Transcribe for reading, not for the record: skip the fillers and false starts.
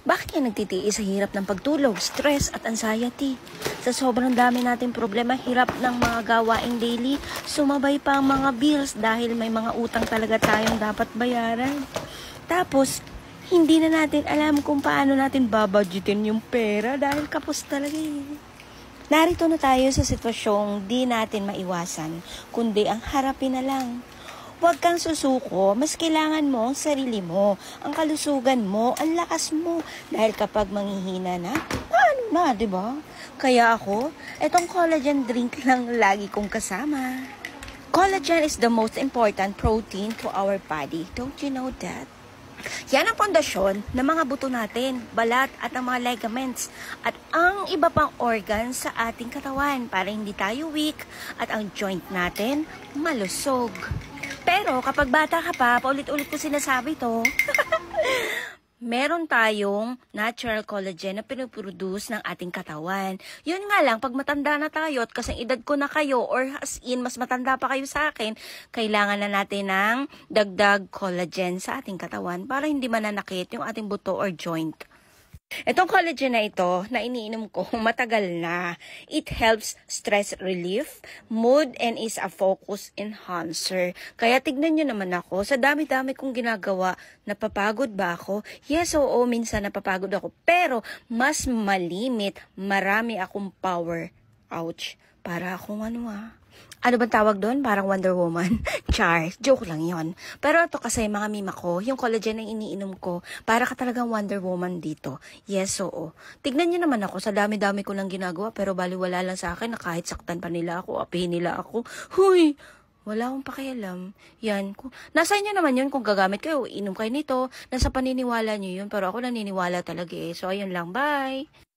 Bakit ka nagtitiis sa hirap ng pagtulog, stress at anxiety? Sa sobrang dami nating problema, hirap ng mga gawaing daily, sumabay pa ang mga bills dahil may mga utang talaga tayong dapat bayaran. Tapos, hindi na natin alam kung paano natin babudgetin yung pera dahil kapos talaga eh. Narito na tayo sa sitwasyong di natin maiwasan, kundi ang harapin na lang. Huwag kang susuko, mas kailangan mo ang sarili mo, ang kalusugan mo, ang lakas mo. Dahil kapag manghihina na, ano na, di ba? Kaya ako, etong collagen drink lang lagi kong kasama. Collagen is the most important protein to our body. Don't you know that? Yan ang pundasyon ng mga buto natin, balat at ang mga ligaments at ang iba pang organ sa ating katawan para hindi tayo weak at ang joint natin malusog. Pero kapag bata ka pa, paulit-ulit ko sinasabi to, meron tayong natural collagen na pinuproduce ng ating katawan. Yun nga lang, pag matanda na tayo at kasing edad ko na kayo or as in, mas matanda pa kayo sa akin, kailangan na natin ng dagdag collagen sa ating katawan para hindi mananakit yung ating buto or joint. Itong collagen na ito, na iniinom ko matagal na, it helps stress relief, mood, and is a focus enhancer. Kaya tignan nyo naman ako, sa dami-dami kong ginagawa, napapagod ba ako? Yes, oo, minsan napapagod ako, pero mas malimit, marami akong power. Ouch, para akong ano bang tawag doon? Parang Wonder Woman. Char, joke lang yon. Pero ito kasi mga mima ko, yung collagen na iniinom ko, para ka talagang Wonder Woman dito. Yes, oo. Tignan niyo naman ako, sa dami-dami ko lang ginagawa, pero baliwala lang sa akin na kahit saktan pa nila ako, apihin nila ako. Huy! Wala akong pakialam. Yan. Nasa inyo naman yun kung gagamit kayo, inom kayo nito. Nasa paniniwala nyo yun, pero ako naniniwala talaga eh. So, ayun lang. Bye!